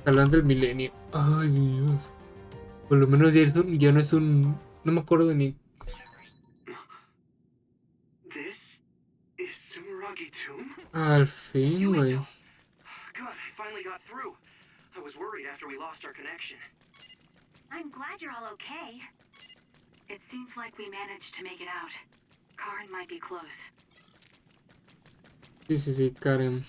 Hablando del milenio. Ay, Dios. Por lo menos ya no es un. No me acuerdo de ni. This is Sumeragi Tomb? Al fin, You güey. Angel. Good, I finally got through. I was worried after we lost our connection. I'm glad you're all okay. It seems like we managed to make it out. Karen might be close. Sí, sí, sí, Karen.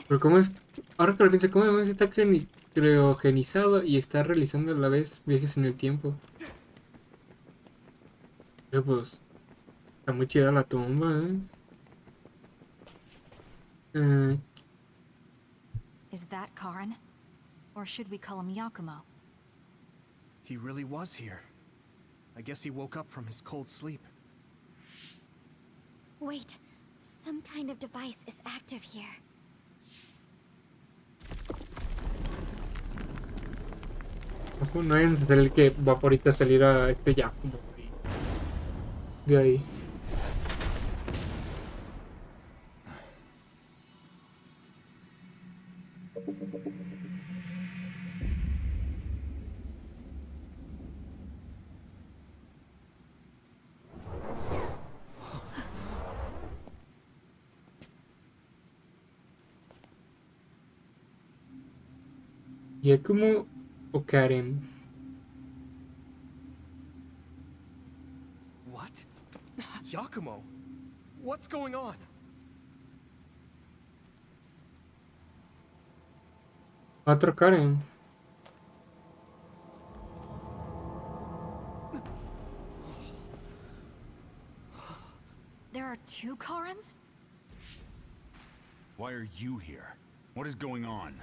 Pero cómo es. Ahora que lo pienso, ¿cómo además está criogenizado y está realizando a la vez viajes en el tiempo? Pues. Está muy chida la tumba, ¿eh? Eh, Is that Karen? Or should we call him Yakumo? He really was here. I guess he woke up from his cold sleep. Wait, some kind of device is active here. ojo, no vayan a ser el que va por ahorita a salir a este ya como de ahí. Yakumo o Karen. What? Yakumo? What's going on? Otro Karen. There are two Karens? Why are you here? What is going on?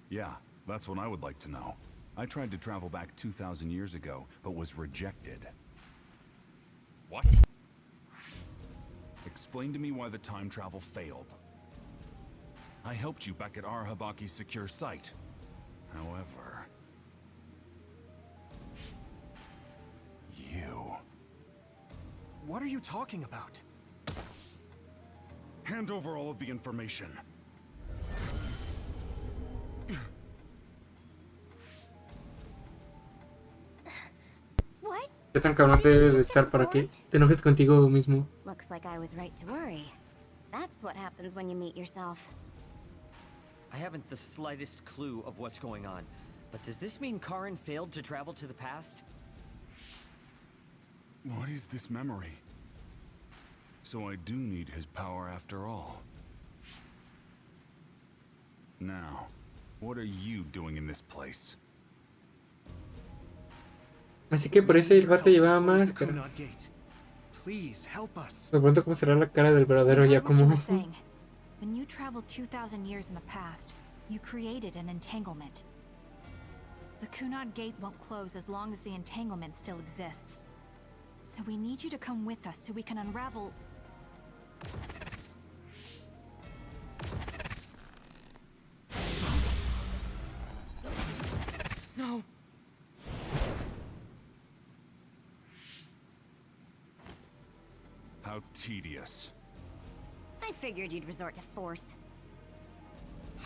Yeah, that's what I would like to know. I tried to travel back 2,000 years ago, but was rejected. What? Explain to me why the time travel failed. I helped you back at Arahabaki's secure site. However... you... What are you talking about? Hand over all of the information. What? ¿Qué tan cabrón te debes de estar para que te enojes contigo mismo? Looks like I was right to worry. That's what happens when you meet yourself. I haven't the slightest clue of what's going on. But does this mean Karen failed to travel to the past? What is this memory? So I do need his power after all. Now, what are you doing in this place? Así que por eso el vato llevaba máscara. Please help us. Me pregunto cómo será la cara del verdadero I heard what you Yakumo. were saying. When you traveled 2,000 years in the past, you created an entanglement. The Kunad Gate won't close as long as the entanglement still exists. So we need you to come with us so we can unravel... No. How tedious. I figured you'd resort to force.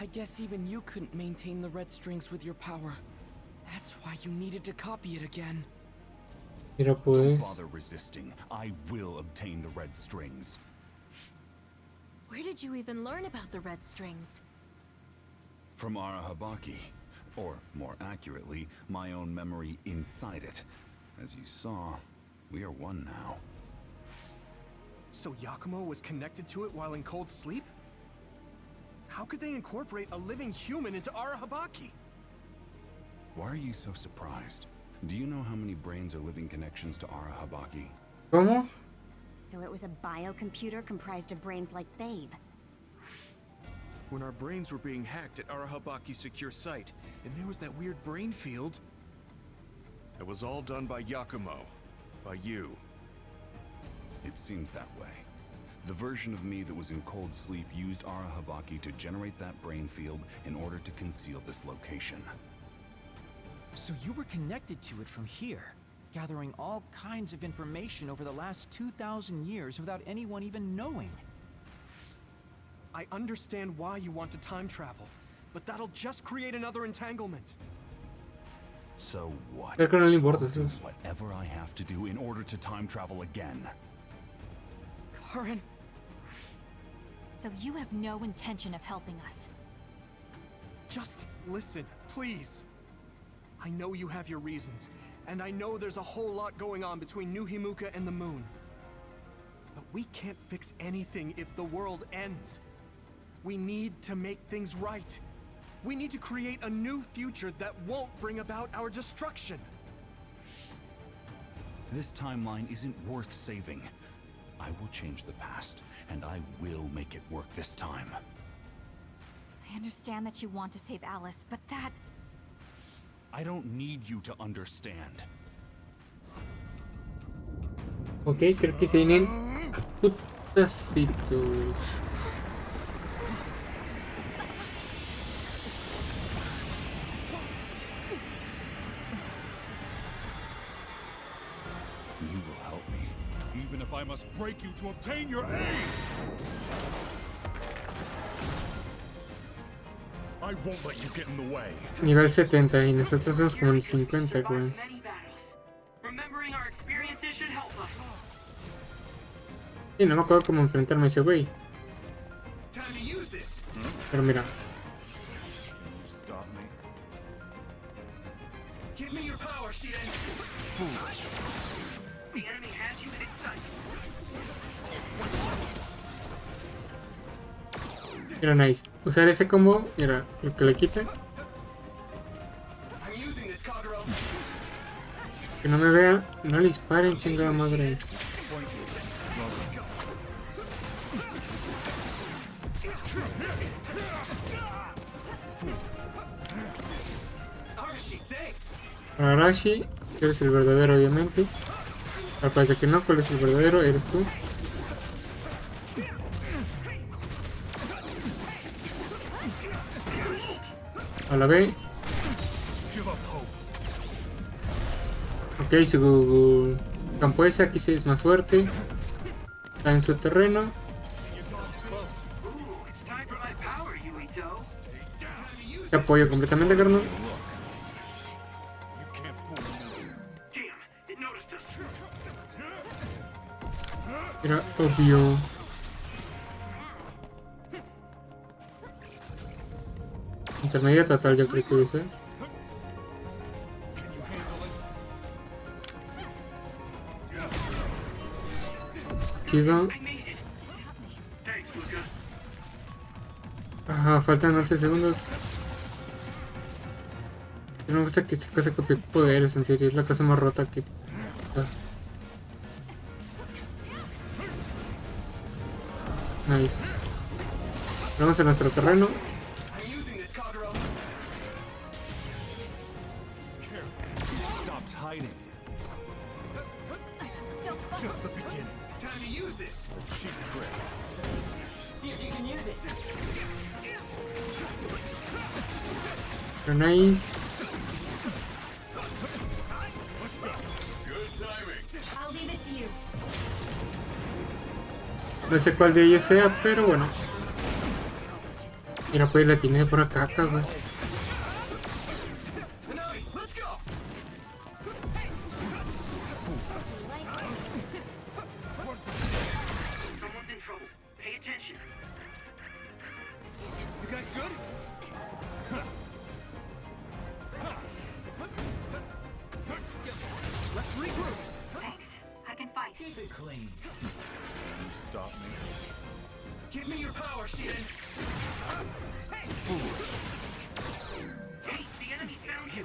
I guess even you couldn't maintain the red strings with your power. That's why you needed to copy it again. Mira pues. Don't bother resisting. I will obtain the red strings. Where did you even learn about the red strings? From Arahabaki. Or, more accurately, my own memory inside it. As you saw, we are one now. So Yakumo was connected to it while in cold sleep? How could they incorporate a living human into Arahabaki? Why are you so surprised? Do you know how many brains are living connections to Arahabaki? ¿Cómo? So it was a biocomputer comprised of brains like Babe. When our brains were being hacked at Arahabaki's secure site, and there was that weird brain field. It was all done by Yakumo. By you. It seems that way. The version of me that was in cold sleep used Arahabaki to generate that brain field in order to conceal this location. So you were connected to it from here, gathering all kinds of information over the last 2,000 years without anyone even knowing. I understand why you want to time travel, but that'll just create another entanglement. So what? Creo que no le importa I'll do eso. whatever I have to do in order to time travel again. Karen, So you have no intention of helping us. Just listen, please. I know you have your reasons, and I know there's a whole lot going on between New Himuka and the moon. But we can't fix anything if the world ends. We need to make things right. We need to create a new future that won't bring about our destruction. This timeline isn't worth saving. I will change the past, and I will make it work this time. I understand that you want to save Alice, but that... I don't need you to understand. Ok, creo que se vienen putacitos. You will help me, even if I must break you to obtain your aid! I won't let you get in the way. Nivel 70 y nosotros somos como en 50, güey. Many battles. Remembering our experiences should help us. Sí, no me acuerdo cómo enfrentarme a ese güey. Time to use this. Pero mira, Stop me. Give me your power, Shiden. The enemy has you in its sight. mira, nice. Usar ese combo, mira, lo que le quita. I'm using this, Kagero. Que no me vea, no le disparen, chingada madre. Arashi, thanks. Arashi, eres el verdadero, obviamente. Al parecer que no, ¿cuál es el verdadero? Eres tú. A la B. Ok, su campo ese aquí sí es más fuerte. Está en su terreno. Ooh, it's time for my power, Yuito. Te apoyo completamente, carnal. Damn, it noticed us. Era obvio. Intermedia total, yo creo que debe ser. Chido. I made it. Thanks, Luca. Ajá, faltan 11 segundos. No me gusta que esta cosa copie poderes, en serio, es la cosa más rota que... Nice. Vamos a nuestro terreno. I'm using this, Kagero. You stopped hiding. Just the beginning. Time to use this. Cheap trick. See if you can use it. Pero nice. Good timing. I'll leave it to you. No sé cuál de ellos sea, pero bueno. Mira, pues la tiene por acá, güey. Hanami, let's go. Someone's in trouble. Pay attention. You guys good? Let's regroup. Thanks. I can fight. Keep it clean. You stop me. Give me your power, Shiden. Hey, the enemy's found you.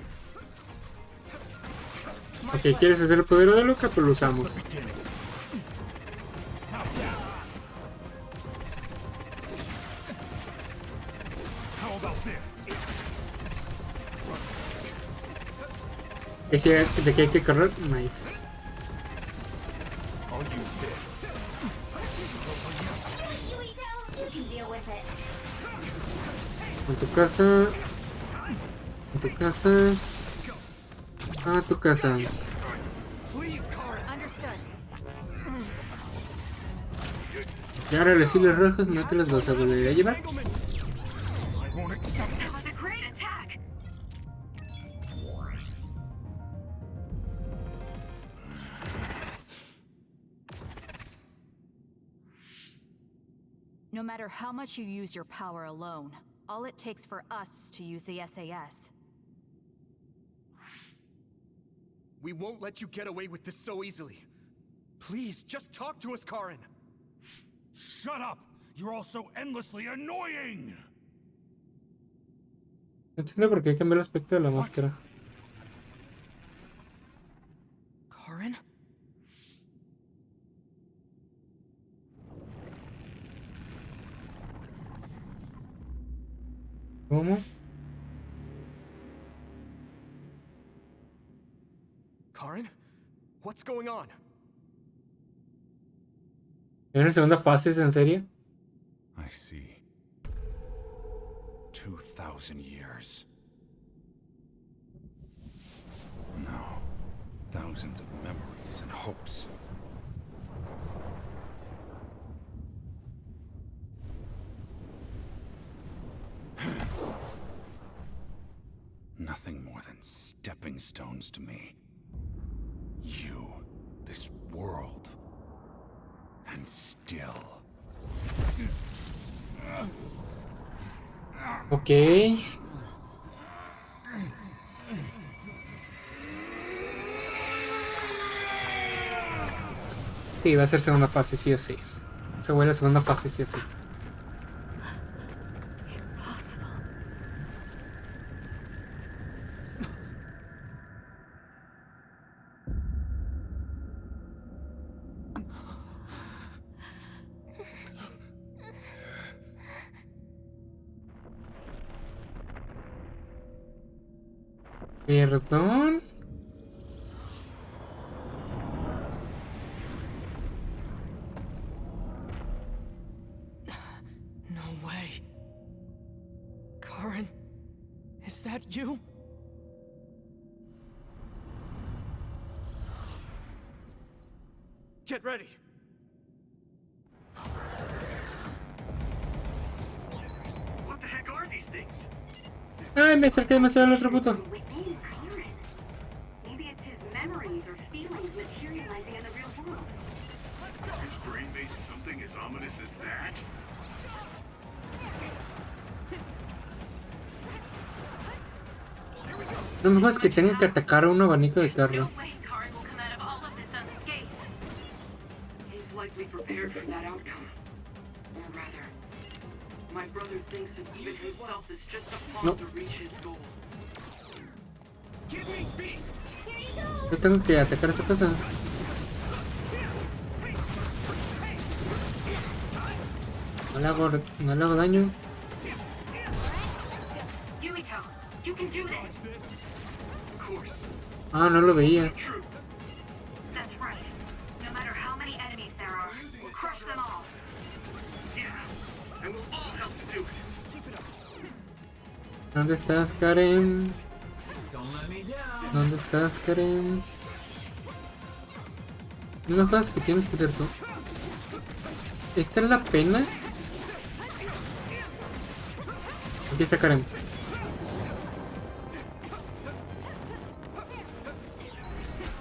Ok, ¿quieres hacer el poder de Luca? Pues lo usamos. How about this? Que si de que hay que correr, nice. I'll use this. Yuito, you can deal with it. En tu casa. En tu casa. A tu casa. Please, Karen. Understood. Y ahora los hilos rojos no te los vas a volver a llevar. I won't accept it. That was a great attack. No matter how much you use your power alone, all it takes for us to use the SAS. We won't let you get away with this so easily. Please, just talk to us, Karin. Shut up! You're all so endlessly annoying! No entiendo por qué cambió el aspecto de la máscara. Karin? ¿Cómo? Karin? What's going on? ¿En una segunda fase? ¿Es en serio? I see. 2,000 years. No. Thousands of memories and hopes. Nothing more than stepping stones to me. You, this world, and still. Ok. Sí, va a ser segunda fase, sí o sí. Se vuelve segunda fase, sí o sí. Perdón. No way. Karin, is that you? Get ready. What the heck are these things? Ay, me acerqué demasiado al otro puto. Within Karin. Maybe it's his memories or feelings materializing in the real world. His brain made something as ominous as that? Lo mejor es que tengo que atacar a un abanico de carro. No way Karin will come out of all of this unscathed. He's likely prepared for that outcome. Or rather, my brother thinks of even himself as just a pawn to reach his goal. Give me speed. Yo tengo que atacar esta cosa. No le hago daño. Yumito, you can do this. Of course. Ah, no lo veía. True. That's right. No matter how many enemies there are, we'll crush them all. Yeah. And we'll all help to do it. ¿Dónde estás, Karen? ¿Dónde estás, Karen? No me jodas que tienes que ser tú. ¿Esta es la pena? Aquí está Karen.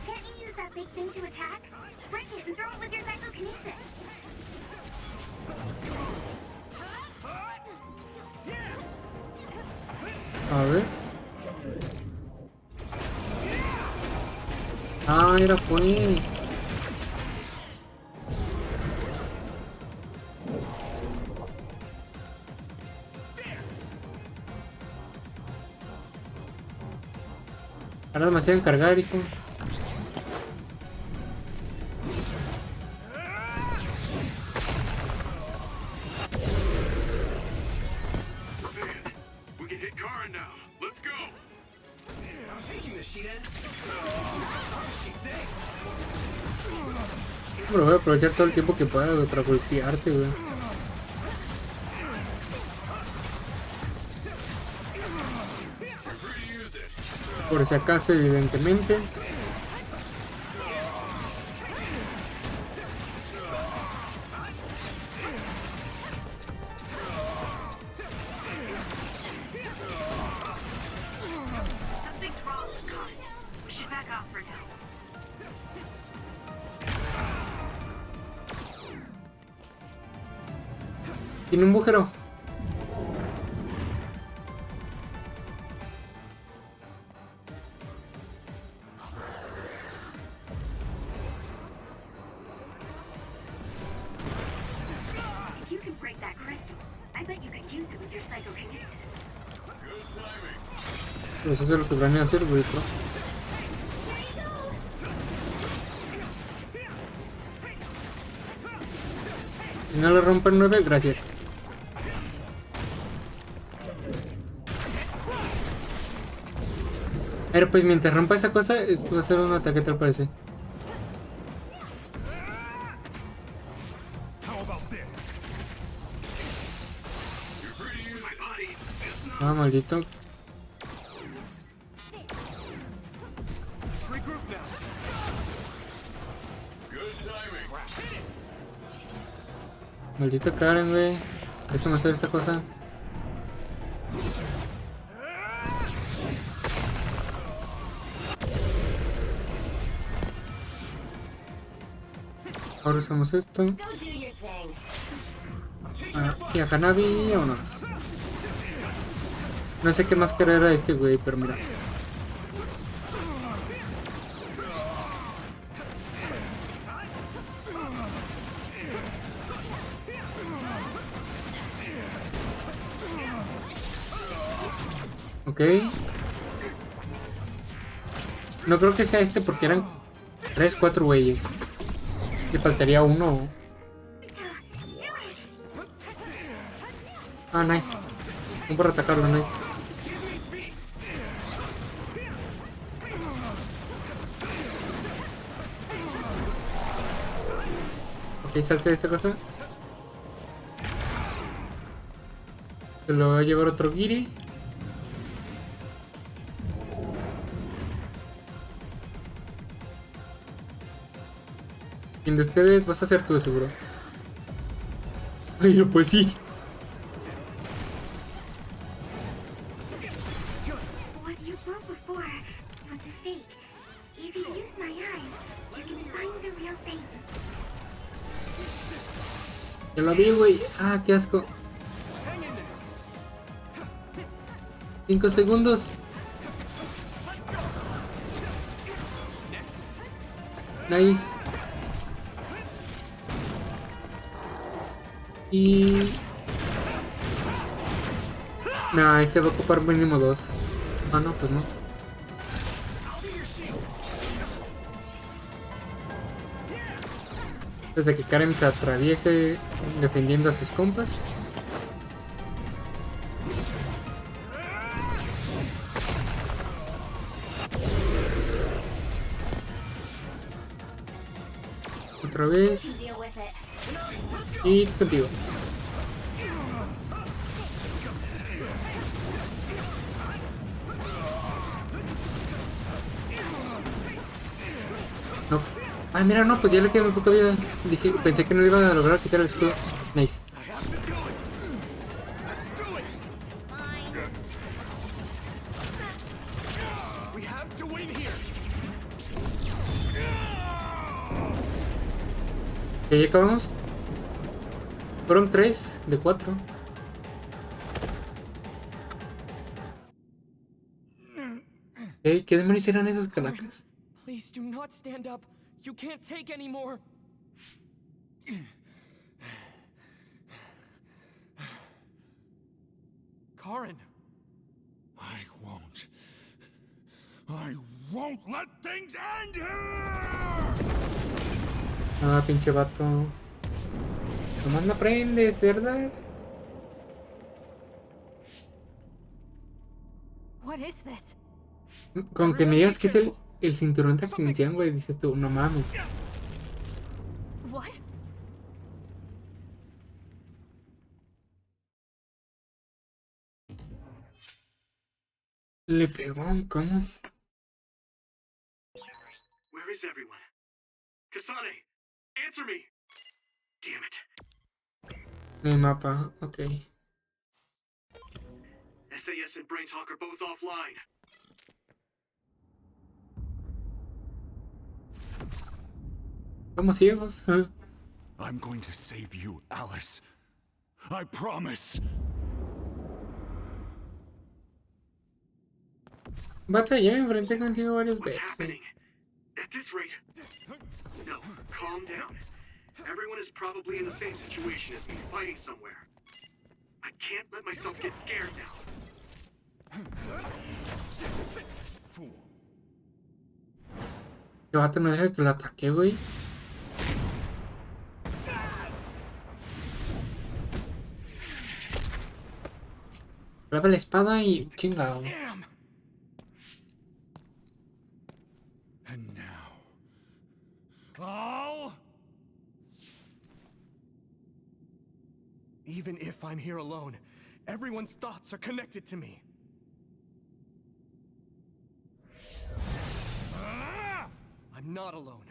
Can't you use that big thing to attack? Break it and throw it with your psychokinesis. A ver. Ah, era pues. Ahora demasiado en cargar, hijo. We can hit Karin now. Let's go. I'm taking this, Shiden. Pero voy a aprovechar todo el tiempo que pueda, güey, para golpearte, güey. Por si acaso, evidentemente. Tiene un agujero. If you can break that crystal, I bet you could use it with your psychokinesis. Pues eso es lo que planeo hacer, güey. Si no lo rompen 9, gracias. Pero pues mientras rompa esa cosa, va a ser un ataque, tal parece. Ah, maldito. Maldito Karen, güey. Déjame hacer esta cosa. Ahora usamos esto. Y a Hanabi, vámonos. No sé qué máscara era este güey, pero mira. Ok. No creo que sea este porque eran 3, 4 güeyes. Le faltaría uno. Ah, nice. No por atacarlo, nice. Ok, salte de esta cosa. Se lo va a llevar otro Giri. ¿Quién de ustedes vas a hacer tú de seguro? Ay, pues sí. What you broke before was a fake. If you use my eyes, you can find the real thing. Ya lo vi, güey. Ah, qué asco. 5 segundos. Nice. Y... nah, este va a ocupar mínimo 2. Ah, no, pues no. Desde que Karen se atraviese defendiendo a sus compas. Otra vez. Y contigo. No. Ah, mira, no, pues ya le queda muy poca vida. Dije, pensé que no le iban a lograr quitar el escudo. Nice. ¿Ya acabamos? Fueron 3 de 4. ¿Qué demonios eran esas calacas? Please do not stand up. You can't take any more. Karen. I won't let things end here! Ah, pinche vato. Nomás no aprendes, ¿verdad? What is this? Con que me digas que es el cinturón de extinción, güey, dices tú, no mames. What? Le pegó, ¿cómo? Where is everyone? Kasane, answer me! Damn it. El mapa, ok. SAS and Braintalk are both offline. Estamos ciegos. I'm going to save you, Alice. I promise. Bata, ya me enfrenté contigo varias What's veces. happening? At this rate... No, calm down. Everyone is probably in the same situation as me, fighting somewhere. I can't let myself get scared now. El vato no deja que lo ataque, güey. Clava la espada y chingado. Damn. And now, all. Even if I'm here alone, everyone's thoughts are connected to me. I'm not alone.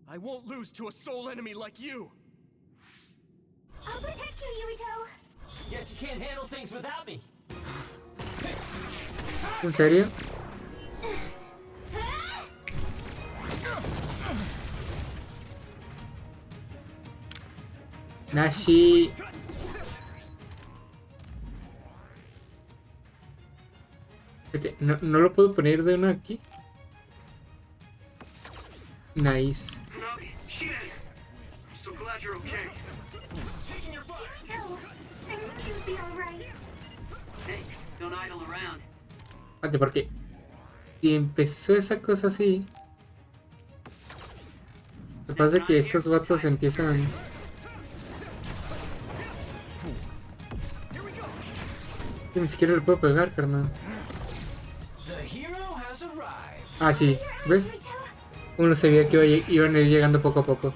I won't lose to a soul enemy like you. I'll protect you, Yuito. Guess you can't handle things without me. ¿En serio? Nashi. Okay, no lo puedo poner de uno aquí. Nice. Navi, Shiden! I'm so glad you're okay. No, I think you'll be alright. Hey, don't idle around. Espérate, porque si empezó esa cosa así, lo que pasa es que estos vatos empiezan. Yo ni siquiera le puedo pegar, carnal. Ah, sí, ¿ves? Uno sabía que iban a ir llegando poco a poco.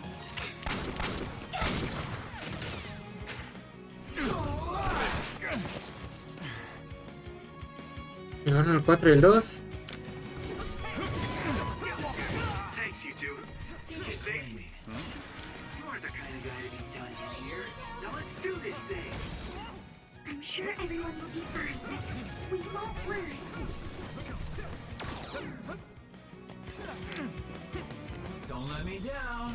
Llegaron el 4 y el 2. Thanks, you two. You saved me. You aren't the kind of guy to be done in here. Now let's do this thing. I'm sure everyone will be fine. We won't lose. Don't let me down.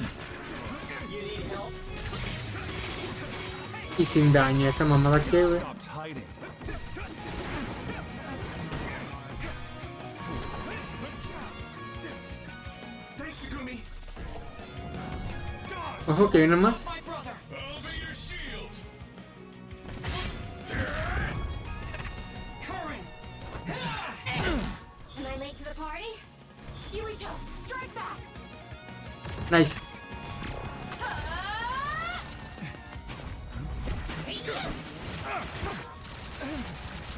You need help? Y sin daño, esa mamada que, güey. Stopped hiding. Thanks, Sugumi. Ojo que viene más. My brother. I'll be your shield. Curran. Am I late to the party? Yuito, strike back! Nice.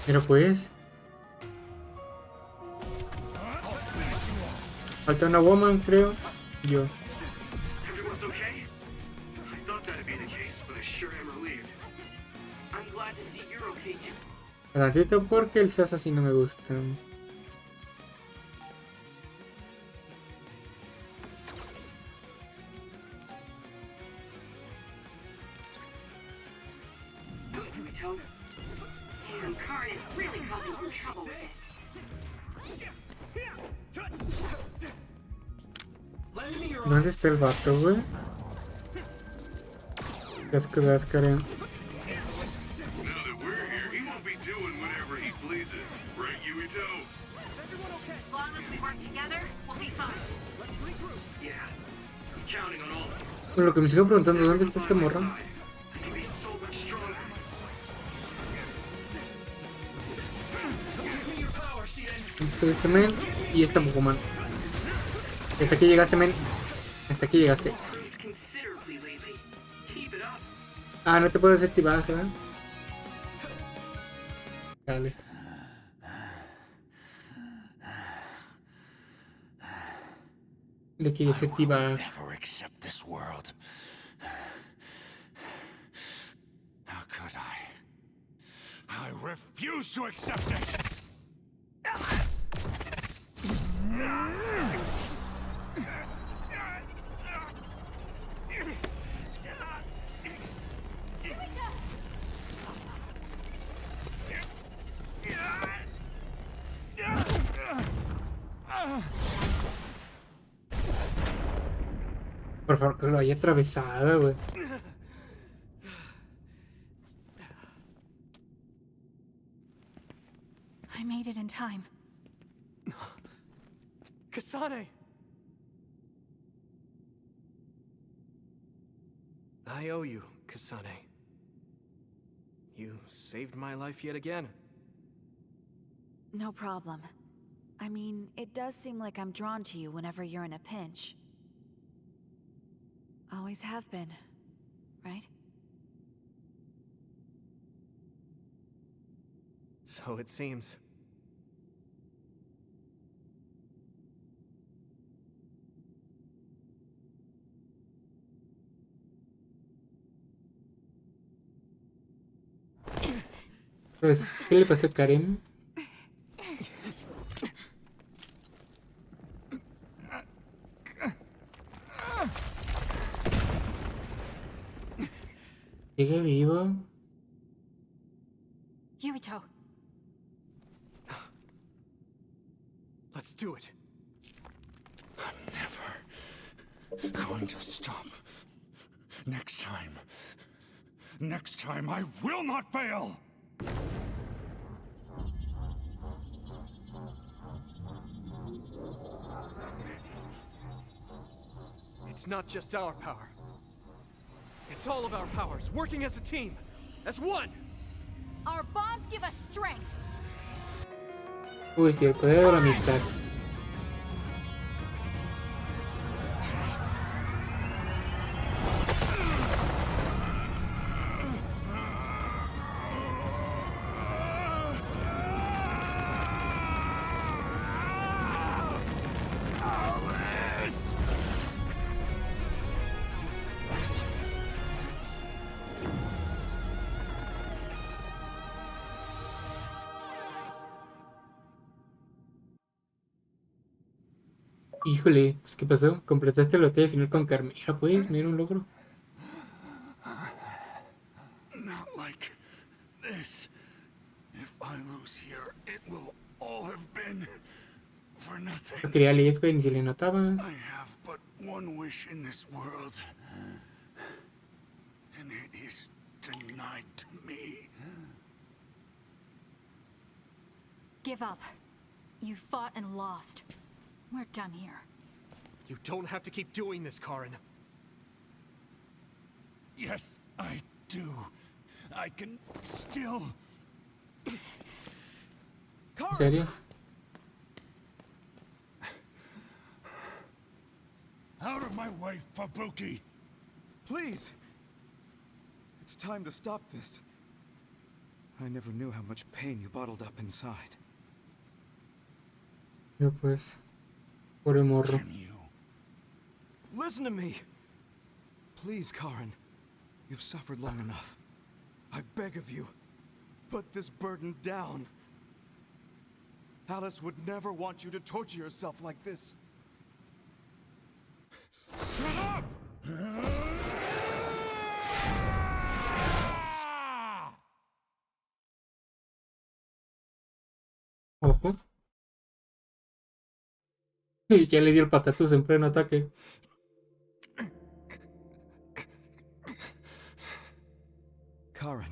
Pero pues. Falta una woman, creo. Yo. Everyone's okay? I thought that'd be the case, but I sure am relieved. I'm glad to see you're okay too. Tantito porque el seas así no me gusta. Yuito? Damn, Karin is really causing some trouble with this. Lend me your ¿Dónde está el vato, güey? Cascarem. Now that we're here, he won't be doing whatever he pleases. Right, Yuito? As long as we work together, we'll be fine. Yeah. I'm counting on all of you. Bueno, lo que me sigo preguntando, ¿dónde está este morro? I can be so much stronger. Este men y este Pokémon. Hasta aquí llegaste, men. Hasta aquí llegaste. Improved considerably lately. Keep it up. Ah, no te puedo hacer tibaja, ¿verdad? Dale. Le quería hacer tibaja. Never accept this world. How could I? I refuse to accept it. Por favor, que lo haya atravesado, güey. I made it in time. Kasane! I owe you, Kasane. You saved my life yet again. No problem. I mean, it does seem like I'm drawn to you whenever you're in a pinch. Always have been, right? So it seems. Pues, ¿qué le pasó a Karen? ¿Sigue vivo? Yurito, Let's do it. I'm never going to stop. Next time I will not fail! It's not just our power. It's all of our powers, working as a team, as one! our bonds give us strength. Uy, sí, el poder de la amistad. Híjole, pues ¿qué pasó? Completaste la batalla final con Carmela, pues, mira un logro. Not like this. If I lose here, it will all have been for nothing. No quería leyes, güey, ni se le notaba. I have but one wish in this world, and it is denied to me. Give up. You fought and lost. We're done here. You don't have to keep doing this, Karin. Yes, I do. I can still... ¿En serio? Out of my way, Fabuki! Please! It's time to stop this. I never knew how much pain you bottled up inside. No, pues, por el morro. Can you? Listen to me! Please, Karin. You've suffered long enough. I beg of you, put this burden down. Alice would never want you to torture yourself like this. Shut up! Ojo. Y ya le dio el patatús en pleno ataque. Karin,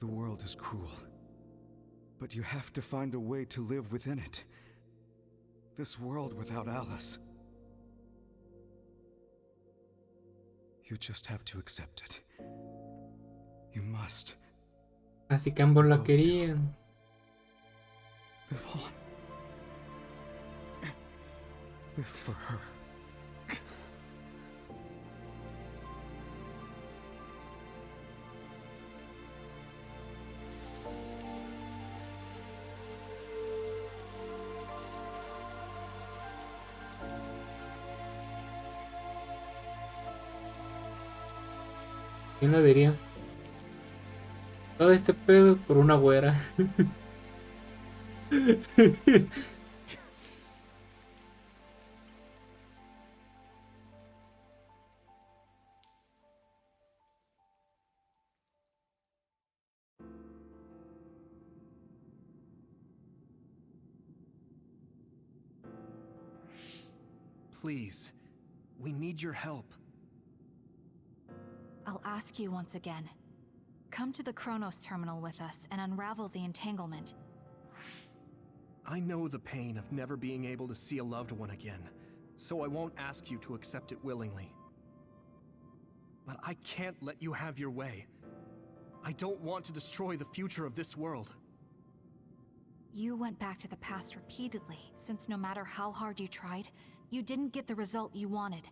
the world is cruel. But you have to find a way to live within it. This world without Alice. You just have to accept it. You must. Así que ambos la querían. Live on. Live for her. ¿Quién lo diría? Todo este pedo por una güera. Please, we need your help. I'll ask you once again. Come to the Chronos terminal with us and unravel the entanglement. I know the pain of never being able to see a loved one again, so I won't ask you to accept it willingly. But I can't let you have your way. I don't want to destroy the future of this world. You went back to the past repeatedly, since no matter how hard you tried, you didn't get the result you wanted.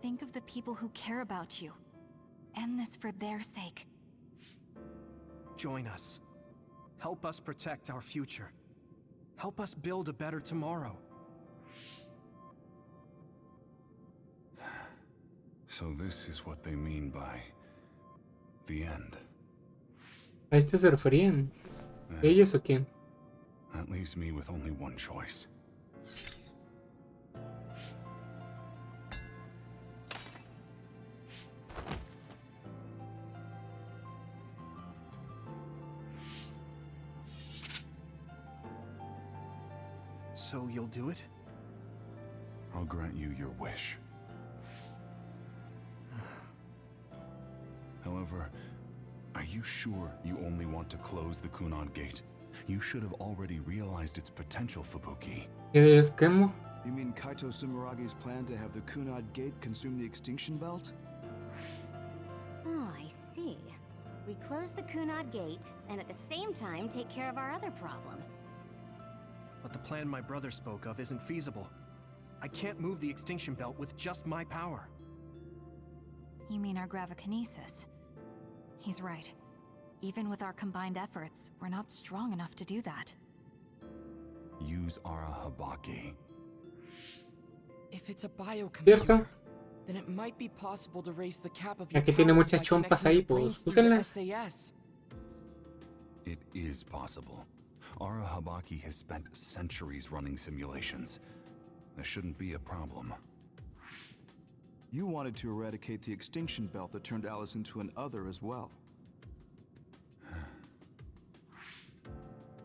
Think of the people who care about you. End this for their sake. Join us. Help us protect our future. Help us build a better tomorrow. So this is what they mean by the end. ¿A esto se referían? ¿Ellos o quién? That leaves me with only one choice. So you'll do it? I'll grant you your wish. However, are you sure you only want to close the Kunad Gate? You should have already realized its potential, Fubuki. ¿Qué quemo? You mean Kaito Sumeragi's plan to have the Kunad Gate consume the extinction belt? Oh, I see. We close the Kunad Gate, and at the same time take care of our other problem. But the plan my brother spoke of isn't feasible. I can't move the extinction belt with just my power. You mean our gravikinesis? He's right. Even with our combined efforts, we're not strong enough to do that. Use Arahabaki. If it's a biocomputer, ¿Cierto? then it might be possible to raise the cap of your Aquí tiene powers muchas by chompas connecting ahí, your pues brains through the úsenlas. SAS. It is possible. Arahabaki has spent centuries running simulations. There shouldn't be a problem. You wanted to eradicate the extinction belt that turned Alice into an other as well.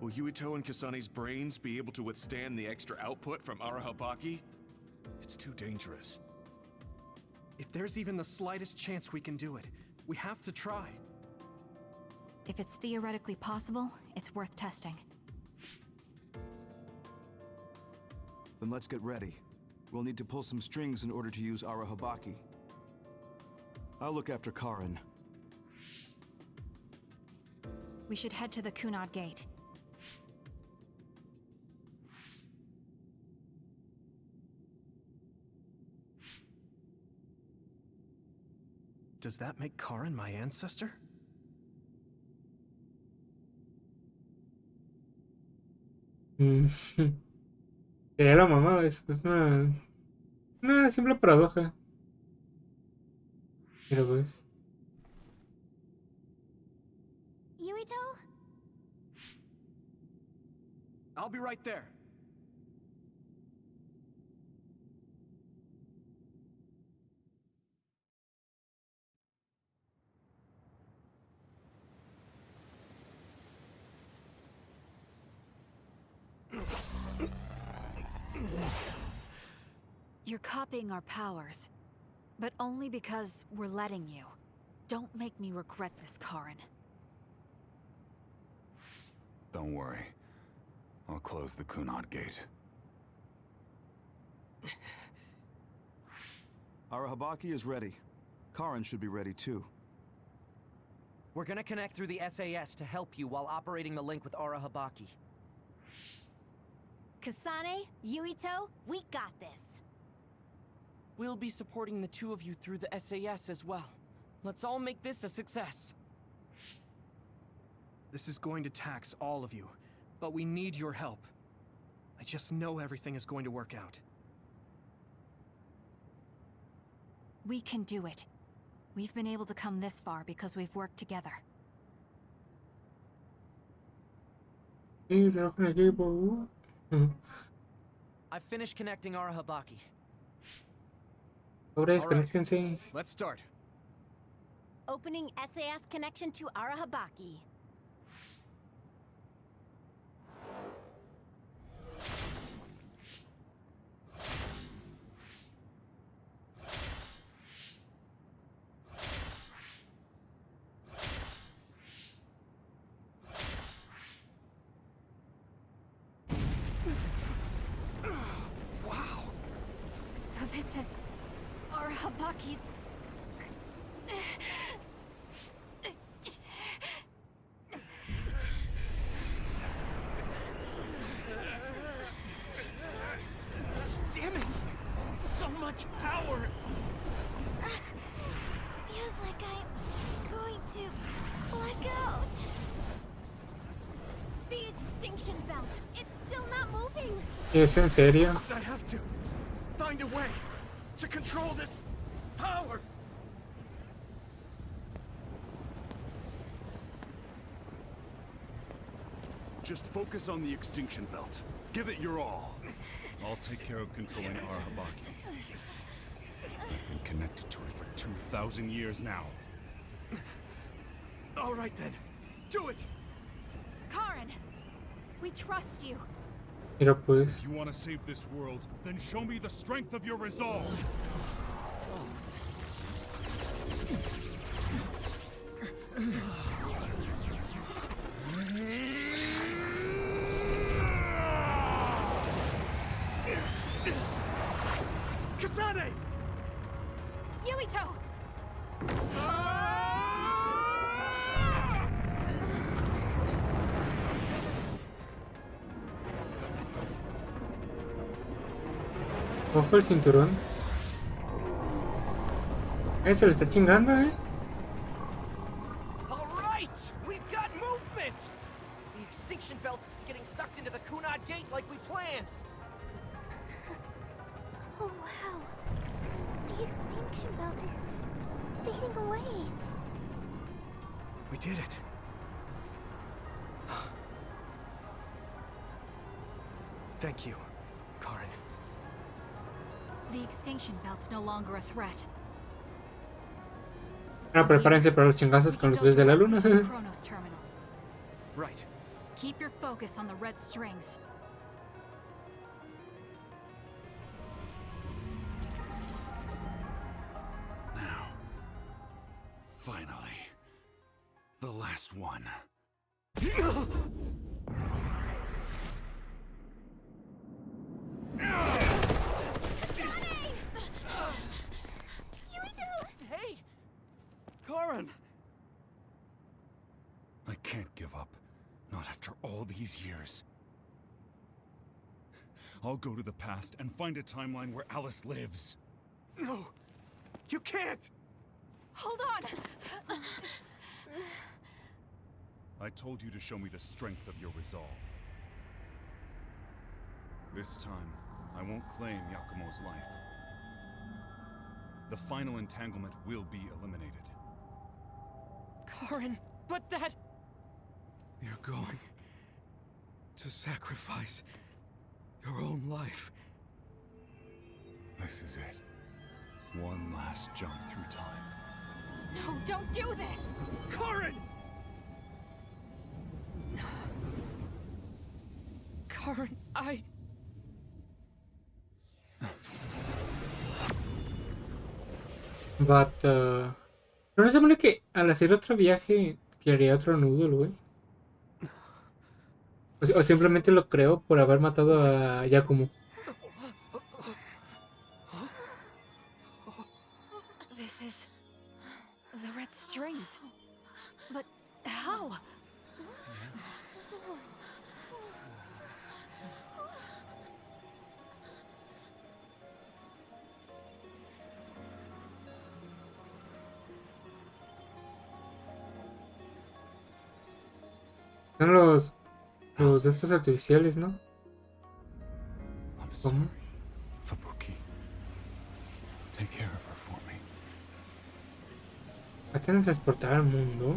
Will Yuito and Kasani's brains be able to withstand the extra output from Arahabaki? It's too dangerous. If there's even the slightest chance we can do it, we have to try. If it's theoretically possible, it's worth testing. Then let's get ready. We'll need to pull some strings in order to use Arahabaki. I'll look after Karin. We should head to the Kunad Gate. Does that make Karin my ancestor? Sería la mamada, es una simple paradoja. Pero pues. Yuito? I'll be right there. You're copying our powers, but only because we're letting you. Don't make me regret this, Karin. Don't worry. I'll close the Kunad Gate. Arahabaki is ready. Karin should be ready too. We're gonna connect through the SAS to help you while operating the link with Arahabaki. Kasane, Yuito, we got this. We'll be supporting the two of you through the SAS as well. Let's all make this a success. This is going to tax all of you, but we need your help. I just know everything is going to work out. We can do it. We've been able to come this far because we've worked together. Sí, trabajo en equipo. I've finished connecting Arahabaki. Ahora desconéctense. Let's start. Opening SAS connection to Arahabaki. He's... Damn it! So much power! Feels like I'm going to black out. The extinction belt. It's still not moving. ¿Es en serio? I have to find a way to control this power. Just focus on the extinction belt. Give it your all. I'll take care of controlling Arahabaki. I've been connected to it for 2,000 years now. All right then, do it. Karin! We trust you. Mira pues. If you want to save this world, then show me the strength of your resolve. Kasane! Yuito! Ojo el cinturón. Se le está chingando, All right, we've got movement. The extinction belt is getting sucked into the Kunad Gate like we planned. Oh wow. The extinction belt is fading away. We did it. Thank you, Karin. The extinction belt's no longer a threat. Ahora prepárense para los chingazos con los güeyes de la luna. Chronos terminal. Right. Keep your focus on the red strings. Now, finally, the last one. Hey! Karin! I can't give up. Not after all these years. I'll go to the past and find a timeline where Alice lives. No, you can't. Hold on! I told you to show me the strength of your resolve. This time, I won't claim Yakumo's life. The final entanglement will be eliminated. Karin, but that... You're going to sacrifice your own life. This is it. One last jump through time. No, don't do this! Karin! Karin, But, ¿no se supone que al hacer otro viaje que haría otro nudo, el güey? O simplemente lo creó por haber matado a Yakumo. This is... the red strings. But how? Son los de estos artificiales, ¿no? I'm ¿Cómo? sorry, Fubuki. Take care of her for me. ¿Va a tener que transportar al mundo?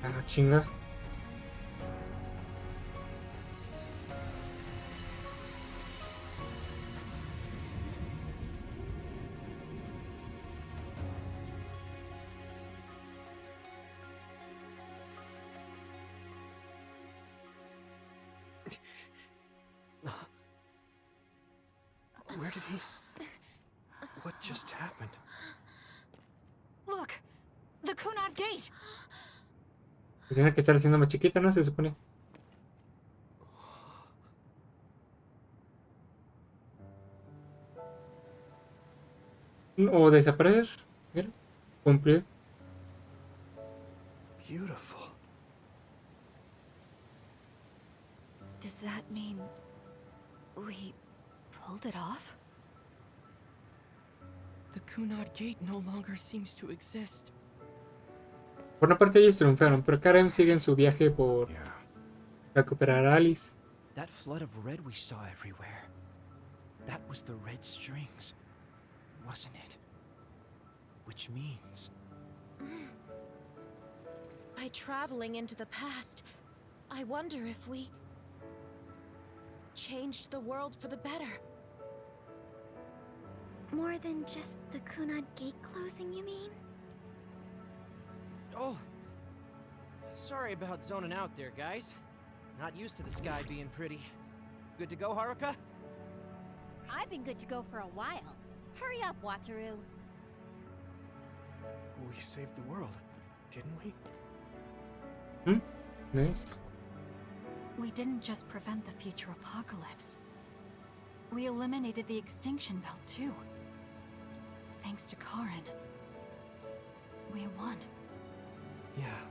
Ah, chinga. Where did he... just happened? Look! The Kunad Gate! Pues tiene que estar haciendo más chiquita, ¿no? Se supone. O desaparecer. Mira, cumplió. Beautiful. Does that mean we pulled it off? The Kunad Gate no longer seems to exist. Por una parte ellos triunfaron, pero Karen sigue en su viaje por Yeah. recuperar a Alice. That flood of red we saw everywhere. That was the red strings, wasn't it? Which means... By traveling into the past, I wonder if we... changed the world for the better. More than just the Kunad Gate closing, you mean? Oh. Sorry about zoning out there, guys. Not used to the sky being pretty. Good to go, Haruka? I've been good to go for a while. Hurry up, Wataru. We saved the world, didn't we? Nice. We didn't just prevent the future apocalypse. We eliminated the extinction belt too. Thanks to Karen. We won. Yeah.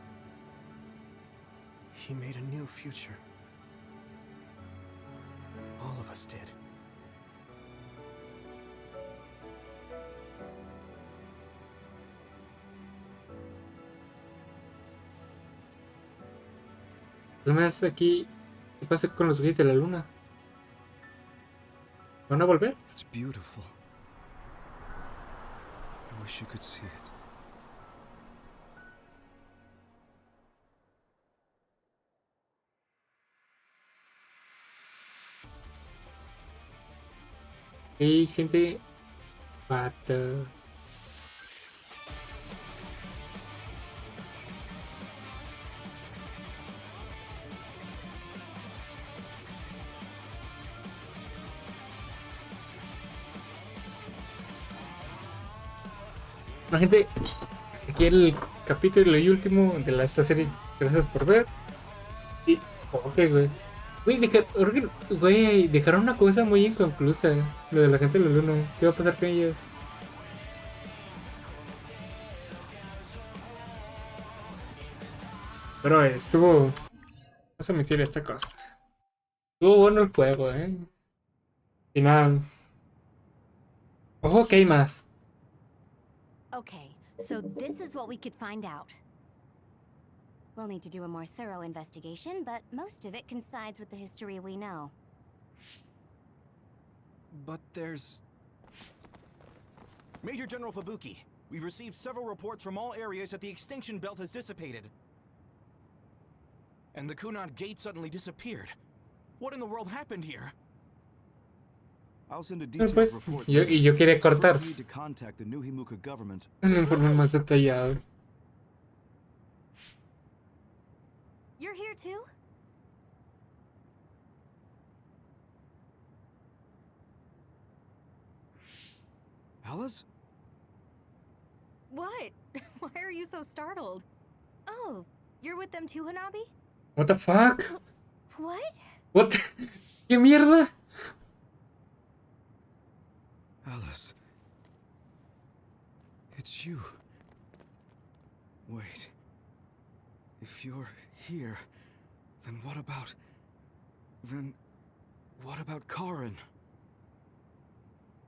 He made a new future. All of us did. Además aquí, ¿qué pasa con los güeyes de la luna? ¿Van a volver? It's beautiful. I wish you could see it. Hay gente pata. La gente, aquí el capítulo y último de esta serie. Gracias por ver. Y, ok, güey. Güey, dejaron una cosa muy inconclusa. Lo de la gente de la luna. ¿Qué va a pasar con ellos? Pero estuvo... Vamos a mentir esta cosa. Estuvo bueno el juego, Y nada. Ojo que hay más. Okay, so this is what we could find out. We'll need to do a more thorough investigation, but most of it coincides with the history we know. But there's... Major General Fubuki, we've received several reports from all areas that the extinction belt has dissipated. And the Kunad Gate suddenly disappeared. What in the world happened here? I'll send a Pero detailed pues, report. yo quería cortar. First, we need to contact the New Himuka government. Un informe más detallado. You're here too? Alice? What? Why are you so startled? Oh, you're with them too, Hanabi? What the fuck? What? What? ¿Qué mierda? Alice. It's you. Wait. If you're here, then what about... Then... What about Karen?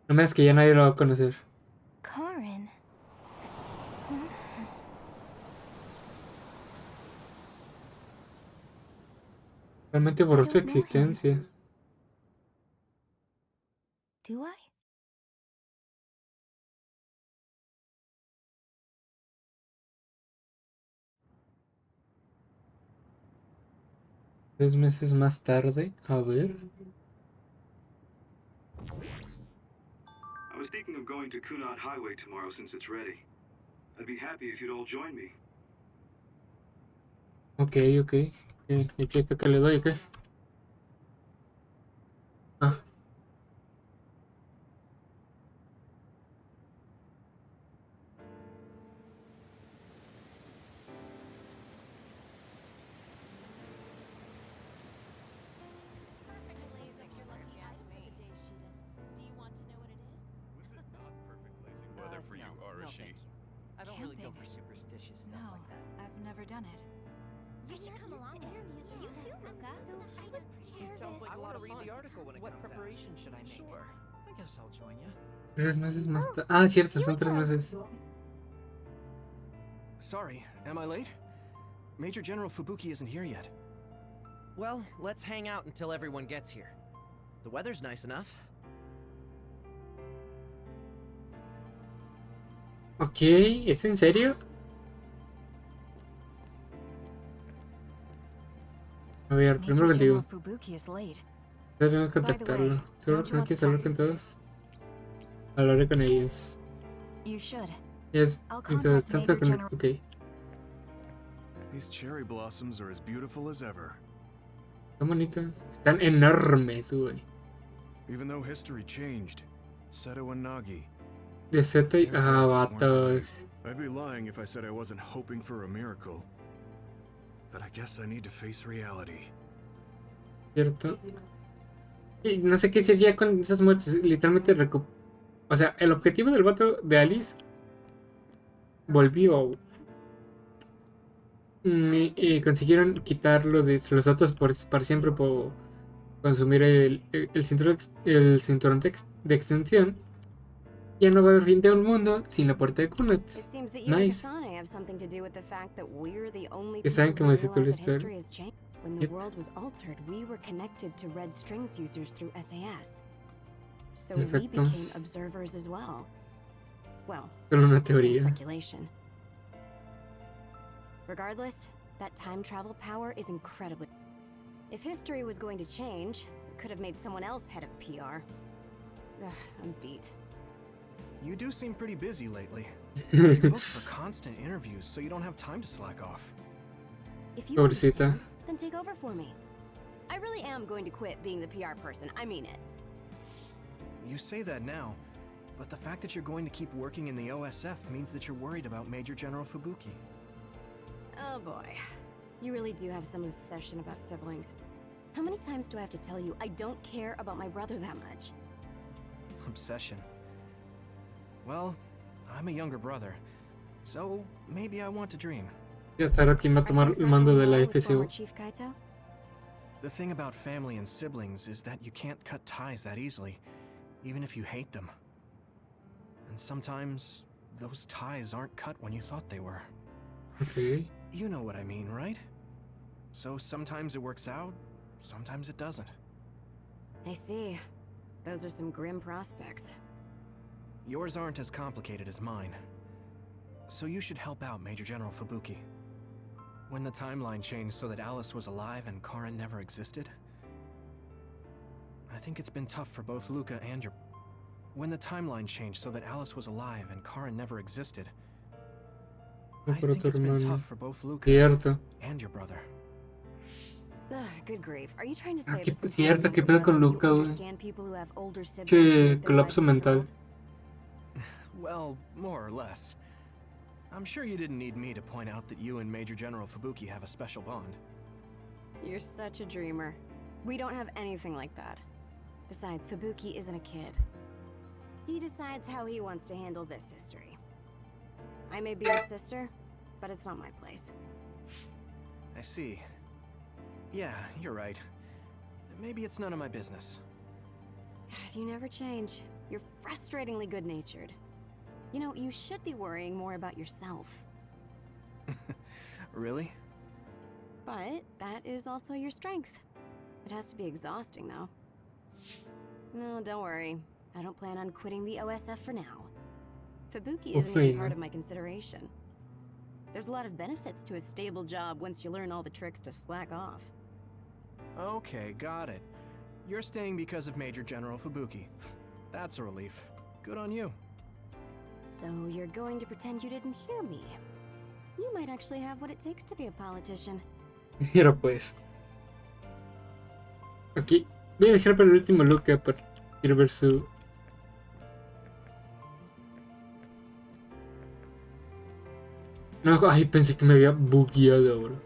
No me es que ya nadie lo va a conocer. Karen. Realmente borró su I don't know him. existencia. Do I? 3 meses más tarde, a ver. I was thinking of going to Kunad Highway tomorrow since it's ready. I'd be happy if you'd all join me. Ok. ¿Y qué esto que le doy o qué? Ah. No, is she? thank you. I don't really go Camping. for superstitious stuff No, like that. I've never done it. You should come along. You too, Luca. So I was It sounds like I a lot want of to read fun. the article when it What comes out. preparation should I make? Sure. I guess I'll join you. 3 meses más tarde. Ah, cierto, son 3 meses. Sorry, am I late? Major General Fubuki isn't here yet. Well, let's hang out until everyone gets here. The weather's nice enough. Ok, ¿es en serio? A ver, primero Major contigo. General Fubuki is late. Tenemos que By the way, contactarlo. ¿Seguro don't que you no want to quieres hablar talk con to todos? Hablaré con ellos. You should. Yes, I'll entonces, contact tanto Major con... General. Ok. These cherry blossoms are as beautiful as ever. Están bonitos. Están enormes, güey. Even though history changed, Seto and Nagi. De Seto y... their Ah, deaths weren't vatos. I'd be lying if I said I wasn't hoping for a miracle. But I guess I need to face reality. Cierto. Y no sé qué sería con esas muertes. Literalmente o sea, el objetivo del vato de Alice volvió. Y consiguieron quitarlo de los otros para siempre por consumir el cinturón de extensión. Ya no va a haber fin de un mundo sin la puerta de Kunat. It seems that you and Nice. Kasane have something to do with the fact that we're the only Que people saben que who modificó la realize that historia. history has changed. When the Yep. world was altered, we were connected to Red Strings users through SAS. So En we efecto. became observers as well. Well, Solo una it's all teoría. speculation. Regardless, that time travel power is incredibly... If history was going to change, it could have made someone else head of PR. Ugh, I'm beat. You do seem pretty busy lately. You're booked for constant interviews, so you don't have time to slack off. If you Pobrecita. understand, then take over for me. I really am going to quit being the PR person. I mean it. You say that now, but the fact that you're going to keep working in the OSF means that you're worried about Major General Fubuki. Oh boy. You really do have some obsession about siblings. How many times do I have to tell you I don't care about my brother that much? Obsession. Well, I'm a younger brother, so maybe I want to dream. Ya estará quien va a tomar el mando de la FCU. Chief Kaito? The thing about family and siblings is that you can't cut ties that easily, even if you hate them. And sometimes, those ties aren't cut when you thought they were. Ok. You know what I mean, right? So sometimes it works out, sometimes it doesn't. I see. Those are some grim prospects. Yours aren't as complicated as mine. So you should help out Major General Fubuki. When the timeline changed so that Alice was alive and Karin never existed, I think it's been tough for both Luca and your... When the timeline changed so that Alice was alive and Karin never existed, I Por think otro it's been hermano. tough for both Luca Cierto. and your brother. Ugh, good grief. Are you trying to Ah, say qué that since cierto, you're qué younger pedo con brother, Luca, you güey. understand people who have older siblings Che, and live their lives colapso mental. differently? Well, more or less. I'm sure you didn't need me to point out that you and Major General Fubuki have a special bond. You're such a dreamer. We don't have anything like that. Besides, Fubuki isn't a kid. He decides how he wants to handle this history. I may be his sister, but it's not my place. I see. Yeah, you're right. Maybe it's none of my business. You never change. You're frustratingly good-natured. You know, you should be worrying more about yourself. Really? But that is also your strength. It has to be exhausting, though. No, don't worry. I don't plan on quitting the OSF for now. Fubuki isn't even part of my consideration. There's a lot of benefits to a stable job once you learn all the tricks to slack off. Okay, got it. You're staying because of Major General Fubuki. That's a relief. Good on you. So you're going to pretend you didn't hear me. You might actually have what it takes to be a politician. Pero pues. Ok. Voy a dejar para el último Luca para quiero ver su. No, ay, pensé que me había bugueado, bro.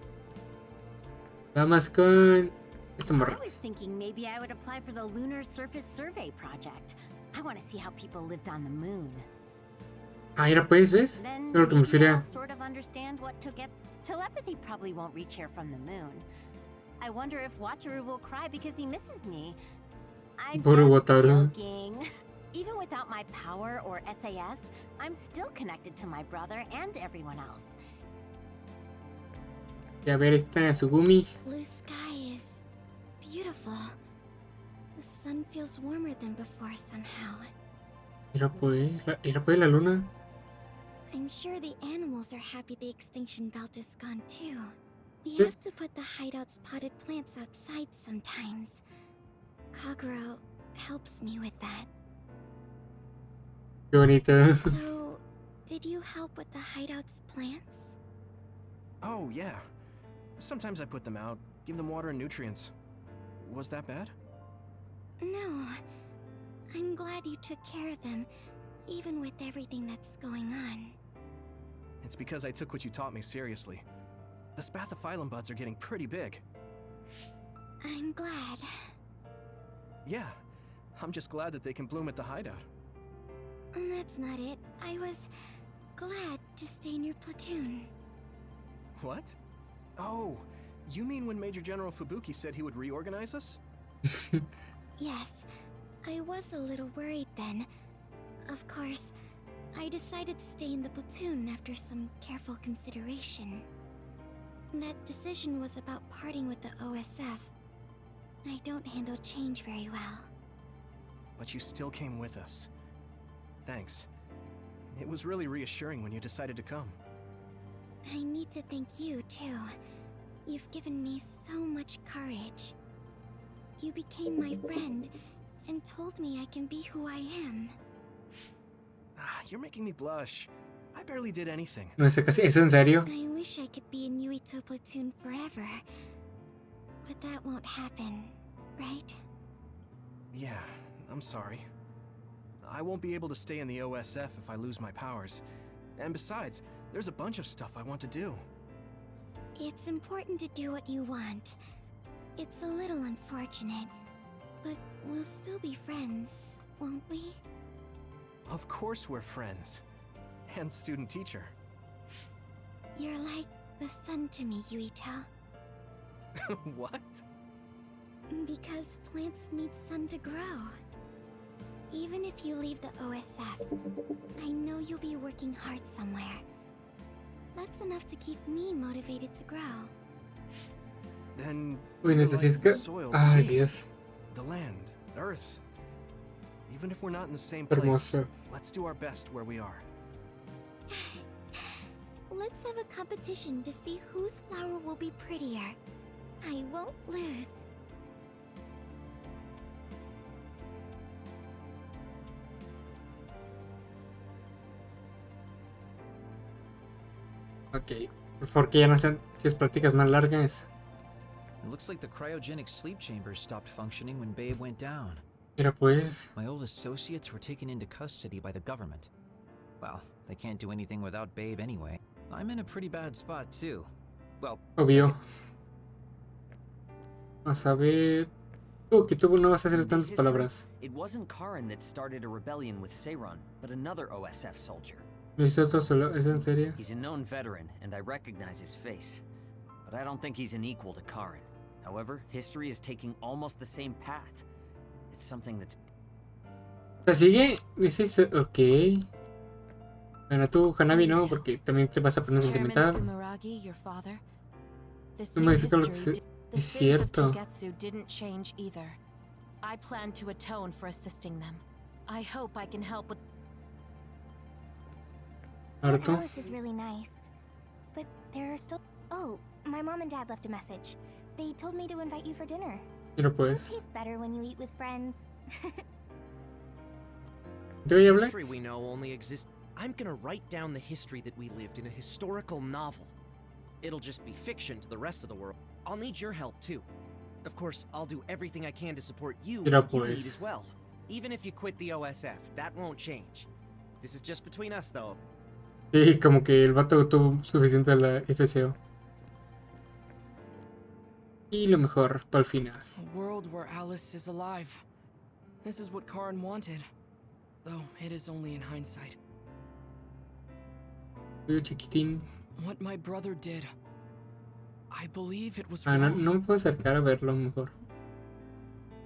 Vamos con esta morra. I was thinking maybe I would apply for the Lunar Surface Survey project. I want to see how people lived on the moon. Ah, mira, pues, ¿ves? Then Eso es lo que me maybe refiero. I'll sort of understand what to get. Telepathy probably won't reach here from the moon. I wonder if Wataru will cry because he misses me. I'm Pobre just Wataru. joking. Even without my power or SAS, I'm still connected to my brother and everyone else. Y a ver, esta Sugumi. Blue sky is beautiful. The sun feels warmer than before somehow. Mira, pues, la luna. I'm sure the animals are happy the extinction belt is gone too. We Yep. have to put the hideout's potted plants outside sometimes. Kaguro helps me with that. Qué bonito. So, did you help with the hideout's plants? Oh, yeah. Sometimes I put them out, give them water and nutrients. Was that bad? No. I'm glad you took care of them, even with everything that's going on. It's because I took what you taught me seriously. The spathiphyllum buds are getting pretty big. I'm glad. Yeah, I'm just glad that they can bloom at the hideout. That's not it. I was glad to stay in your platoon. What? Oh, you mean when Major General Fubuki said he would reorganize us? Yes, I was a little worried then. Of course, I decided to stay in the platoon after some careful consideration. That decision was about parting with the OSF. I don't handle change very well. But you still came with us. Thanks. It was really reassuring when you decided to come. I need to thank you, too. You've given me so much courage. You became my friend and told me I can be who I am. You're making me blush. I barely did anything. No, ¿eso en serio? I wish I could be in Yuito platoon forever. But that won't happen, right? Yeah, I'm sorry. I won't be able to stay in the OSF if I lose my powers. And besides, there's a bunch of stuff I want to do. It's important to do what you want. It's a little unfortunate, but we'll still be friends, won't we? Of course we're friends. And student-teacher. You're like the sun to me, Yuito. What? Because plants need sun to grow. Even if you leave the OSF, I know you'll be working hard somewhere. That's enough to keep me motivated to grow. Then Uy, you're like necesitas the que... soil Ay, too. Dios. The land, earth. Even if we're not in the same place, Hermoso. let's do our best where we are. Let's have a competition to see whose flower will be prettier. I won't lose. Ok. Por favor, que ya no sean 10 prácticas más largas. It looks like the cryogenic sleep chambers stopped functioning when Babe went down. Mira, pues. My old associates were taken into custody by the government. Well, they can't do anything without Babe anyway. I'm in a pretty bad spot too. Well, Obvio. Vamos a ver. Que tú no vas a hacer tantas palabras. It wasn't Karin that started a rebellion with Seiron, but another OSF soldier. ¿Es en serio? He's a known veteran, and I recognize his face. But I don't think he's an equal to Karin. However, history is taking almost the same path. It's something that's... ¿La sigue? Ok. Bueno, tú, Hanabi, no, porque también te vas a poner Chairman sentimental. Sumeragi, your father. This No new modifica lo que history se... the Es sins of cierto. Togetsu didn't change either. I plan to atone for assisting them. I hope I can help with... Aunt Naruto. Alice is really nice. But there are still... Oh, my mom and dad left a message. They told me to invite you for dinner. Mira, It pues. tastes better when you eat with friends. ¿Te voy a hablar? History we know only exists. I'm gonna write down the history that we lived in a historical novel. It'll just be fiction to the rest of the world. I'll need your help too. Of course, I'll do everything I can to support you Mira, and you need pues. as well. Even if you quit the OSF, that won't change. This is just between us though. Sí, como que el vato tuvo suficiente a la FCO. Y lo mejor, para el final. A world where Alice is alive. This is what Karin wanted. Though it is only in hindsight. Oye, chiquitín. What my brother did, I believe it was Ah, no, wrong. no me puedo acercar a verlo mejor.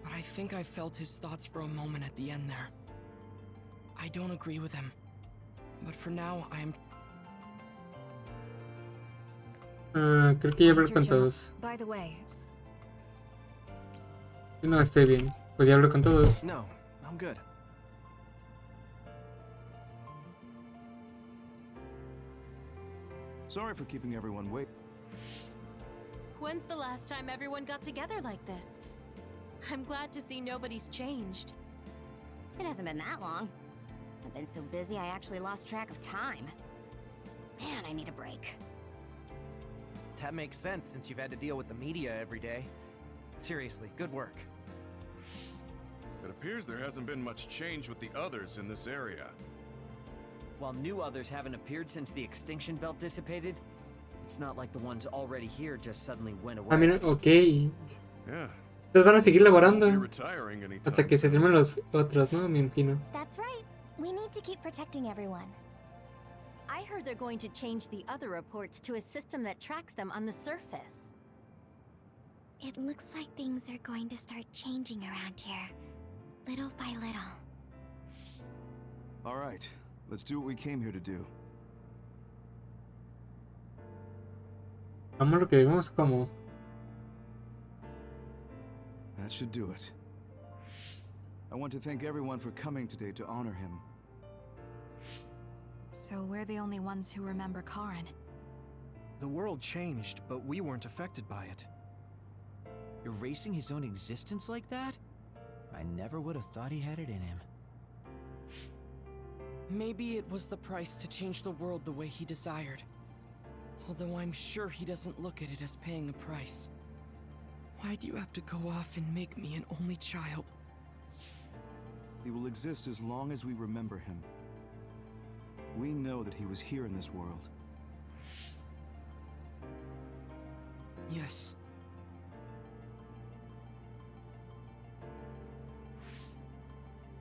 But I think I felt his thoughts for a moment at the end there. I don't agree with him. But for now, I am... Ah, creo que ya hablé con Major General, todos. by the way, No, estoy bien. Pues ya hablé con todos. No, I'm good. Sorry for keeping everyone waiting. When's the last time everyone got together like this? I'm glad to see nobody's changed. It hasn't been that long. I've been so busy I actually lost track of time. Man, I need a break. That makes sense since you've had to deal with the media every day. Seriously, good work. It appears there hasn't been much change with the others in this area. While new others haven't appeared since the extinction belt dissipated, it's not like the ones already here just suddenly went away. Ah, mira, ok. Yeah. Entonces van a seguir Won't laborando be retiring anytime hasta que se soon. terminen los otros, ¿no? Me imagino. That's right. We need to keep protecting everyone. I heard they're going to change the other reports to a system that tracks them on the surface. It looks like things are going to start changing around here, little by little. All right, let's do what we came here to do. Vamos a lo que vimos como. That should do it. I want to thank everyone for coming today to honor him. so we're the only ones who remember Karin. The world changed, but we weren't affected by it. Erasing his own existence like that? I never would have thought he had it in him. Maybe it was the price to change the world the way he desired. Although I'm sure he doesn't look at it as paying a price. Why do you have to go off and make me an only child? He will exist as long as we remember him. We know that he was here in this world. Yes.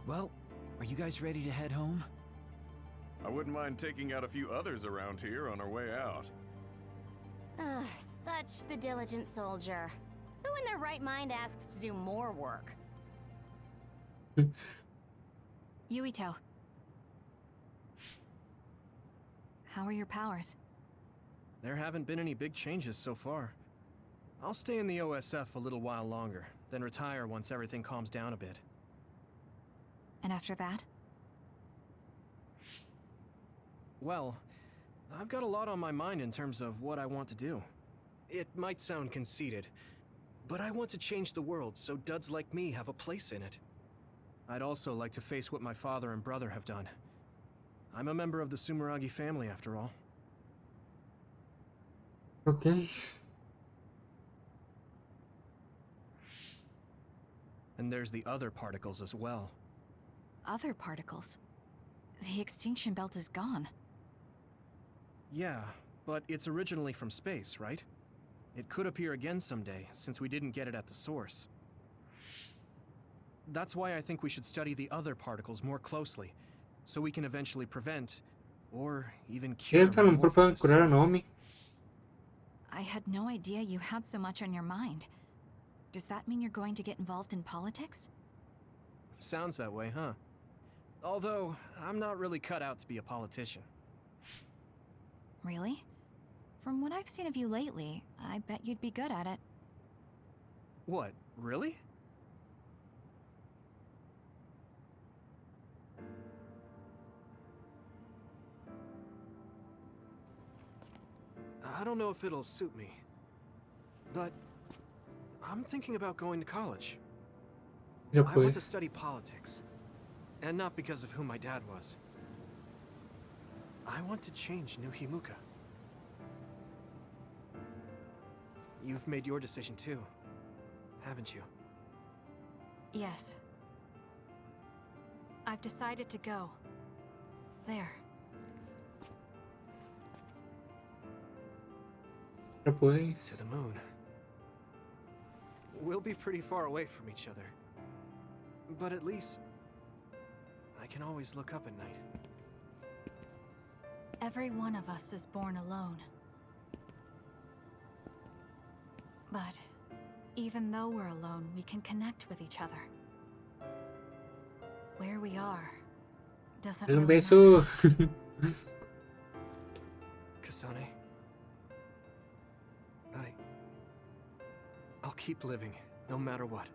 Well, are you guys ready to head home? I wouldn't mind taking out a few others around here on our way out. Ugh, such the diligent soldier. Who in their right mind asks to do more work? Yuito. How are your powers? There haven't been any big changes so far. I'll stay in the OSF a little while longer, then retire once everything calms down a bit. And after that? Well, I've got a lot on my mind in terms of what I want to do. It might sound conceited, but I want to change the world so duds like me have a place in it. I'd also like to face what my father and brother have done. I'm a member of the Sumeragi family, after all. Ok. And there's the other particles as well. Other particles? The extinction belt is gone. Yeah, but it's originally from space, right? It could appear again someday, since we didn't get it at the source. That's why I think we should study the other particles more closely, so we can eventually prevent, or even cure Cierto, a lo mejor pueden metamorphosis. curar a Naomi. I had no idea you had so much on your mind. Does that mean you're going to get involved in politics? Sounds that way, huh? Although, I'm not really cut out to be a politician. Really? From what I've seen of you lately, I bet you'd be good at it. What, really? I don't know if it'll suit me, but I'm thinking about going to college. Ya I want to pues. study politics, and not because of who my dad was. I want to change New Himuka. You've made your decision too, haven't you? Yes. I've decided to go. There. Ya pues. To the moon. We'll be pretty far away from each other. But at least I can always look up at night. Every one of us is born alone. But even though we're alone, we can connect with each other. Where we are doesn't Un really beso. Kasane. I'll keep living, no matter what.